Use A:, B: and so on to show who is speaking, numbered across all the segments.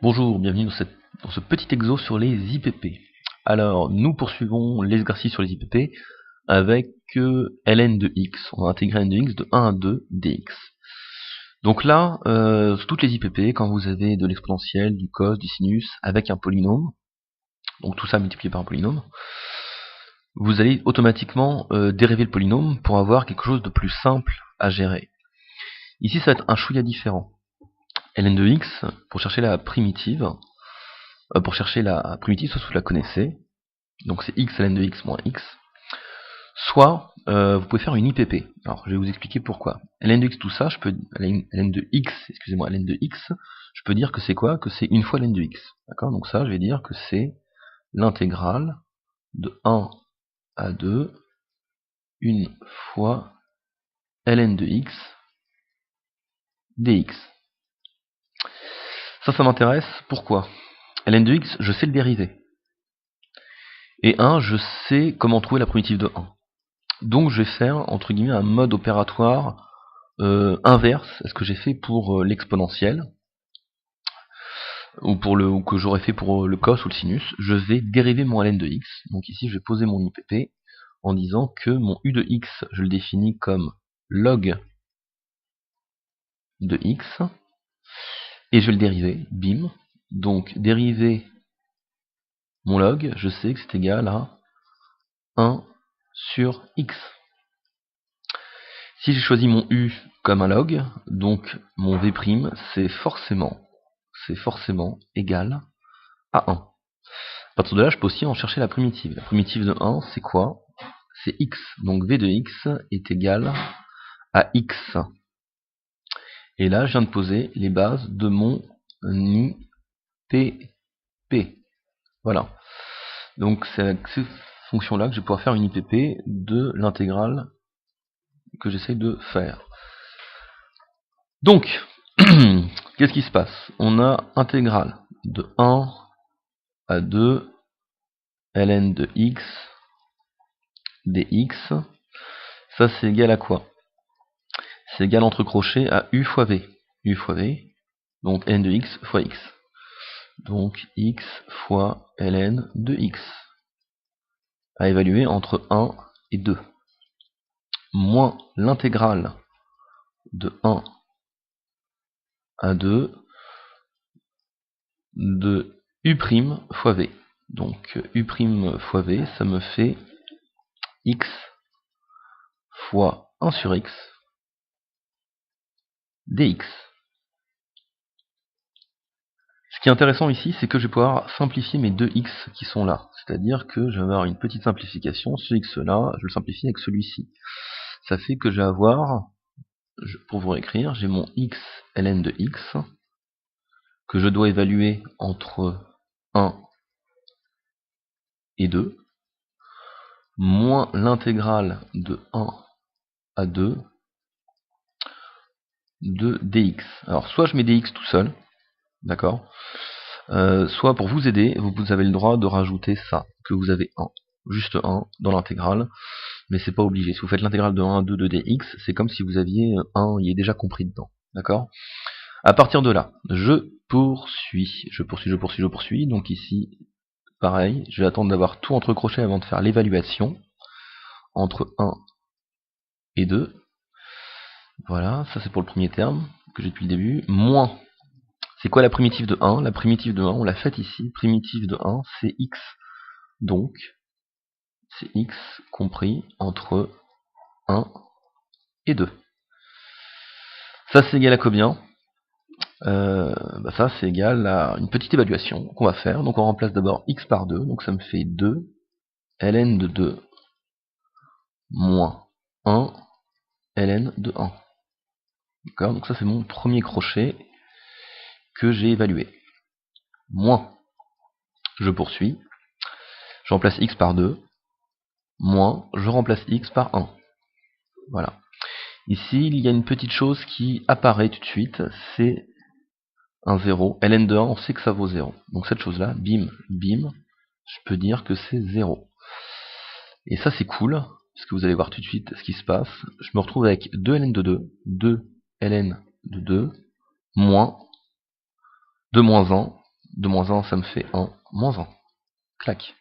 A: Bonjour, bienvenue dans ce petit exo sur les IPP. Alors, nous poursuivons l'exercice sur les IPP avec ln de x. On va intégrer ln de x de 1 à 2 dx. Donc là, toutes les IPP, quand vous avez de l'exponentielle, du cos, du sinus, avec un polynôme, donc tout ça multiplié par un polynôme, vous allez automatiquement dériver le polynôme pour avoir quelque chose de plus simple à gérer. Ici, ça va être un chouïa différent. ln de x, pour chercher la primitive, soit vous la connaissez, donc c'est x ln de x moins x, soit vous pouvez faire une IPP. Alors je vais vous expliquer pourquoi. ln de x, tout ça, ln de x, ln de x, je peux dire que c'est quoi? Que c'est une fois ln de x. D'accord? Donc ça, je vais dire que c'est l'intégrale de 1 à 2, une fois ln de x dx. Ça m'intéresse, pourquoi? ln de x, je sais le dériver. Et 1, je sais comment trouver la primitive de 1. Donc je vais faire, entre guillemets, un mode opératoire inverse à ce que j'ai fait pour l'exponentielle, ou que j'aurais fait pour le cos ou le sinus. Je vais dériver mon ln de x. Donc ici, je vais poser mon IPP en disant que mon u de x, je le définis comme log de x, et je vais le dériver, bim. Donc dériver mon log, je sais que c'est égal à 1 sur x. Si j'ai choisi mon u comme un log, donc mon v', c'est forcément égal à 1. À partir de là, je peux aussi en chercher la primitive. La primitive de 1, c'est quoi? C'est x. Donc v de x est égal à x. Et là, je viens de poser les bases de mon IPP. Voilà. Donc c'est avec ces fonctions-là que je vais pouvoir faire une IPP de l'intégrale que j'essaye de faire. Donc, qu'est-ce qui se passe? On a intégrale de 1 à 2 ln de x dx. Ça, c'est égal à quoi? C'est égal entre crochets à u fois v. U fois v, donc ln de x fois x. Donc x fois ln de x. À évaluer entre 1 et 2. Moins l'intégrale de 1 à 2 de u' fois v. Donc u' fois v, ça me fait x fois 1 sur x dx. Ce qui est intéressant ici, c'est que je vais pouvoir simplifier mes deux x qui sont là. C'est-à-dire que je vais avoir une petite simplification. Ce x-là, je le simplifie avec celui-ci. Ça fait que je vais avoir, pour vous réécrire, j'ai mon x ln de x, que je dois évaluer entre 1 et 2, moins l'intégrale de 1 à 2 de dx. Alors soit je mets dx tout seul, d'accord, soit pour vous aider, vous avez le droit de rajouter ça, que vous avez 1, juste 1 dans l'intégrale, mais c'est pas obligé. Si vous faites l'intégrale de 1 à 2 de dx, c'est comme si vous aviez 1, il est déjà compris dedans, d'accord. À partir de là, je poursuis, donc ici, pareil, je vais attendre d'avoir tout entre crochets avant de faire l'évaluation, entre 1 et 2, voilà, ça c'est pour le premier terme, que j'ai depuis le début, moins. C'est quoi la primitive de 1? La primitive de 1, on l'a faite ici. Primitive de 1, c'est x. Donc, c'est x compris entre 1 et 2. Ça, c'est égal à combien? Ça, c'est égal à une petite évaluation qu'on va faire. Donc, on remplace d'abord x par 2. Donc, ça me fait 2 ln de 2 moins 1 ln de 1. D'accord? Donc, ça, c'est mon premier crochet que j'ai évalué. Moins. Je poursuis. Je remplace x par 2. Moins. Je remplace x par 1. Voilà. Ici, il y a une petite chose qui apparaît tout de suite, c'est un 0. ln de 1, on sait que ça vaut 0. Donc cette chose-là, bim, bim, je peux dire que c'est 0. Et ça, c'est cool, parce que vous allez voir tout de suite ce qui se passe. Je me retrouve avec 2 ln de 2, 2 ln de 2, moins 2 moins 1, 2 moins 1, ça me fait 1, moins 1. Clac.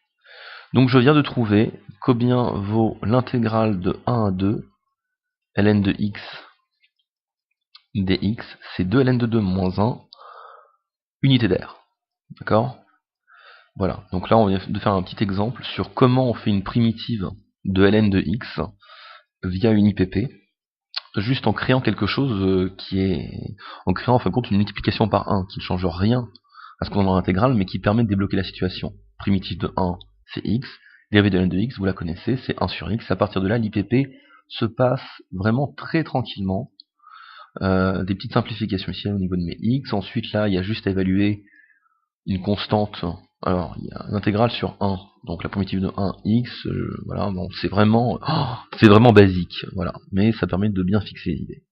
A: Donc je viens de trouver combien vaut l'intégrale de 1 à 2, ln de x dx, c'est 2 ln de 2 moins 1, unité d'air. D'accord? Voilà, donc là on vient de faire un petit exemple sur comment on fait une primitive de ln de x via une IPP, juste en créant quelque chose en créant en fin de compte une multiplication par 1 qui ne change rien à ce qu'on a dans l'intégrale, mais qui permet de débloquer la situation. Primitive de 1, c'est x, dérivée de ln de x, vous la connaissez, c'est 1 sur x. À partir de là, l'IPP se passe vraiment très tranquillement. Des petites simplifications ici au niveau de mes x. Ensuite, là, il y a juste à évaluer une constante. Alors, il y a une intégrale sur 1, donc la primitive de 1, x, voilà, bon, c'est vraiment basique, voilà, mais ça permet de bien fixer l'idée.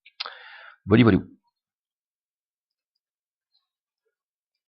A: Voilà, voilà.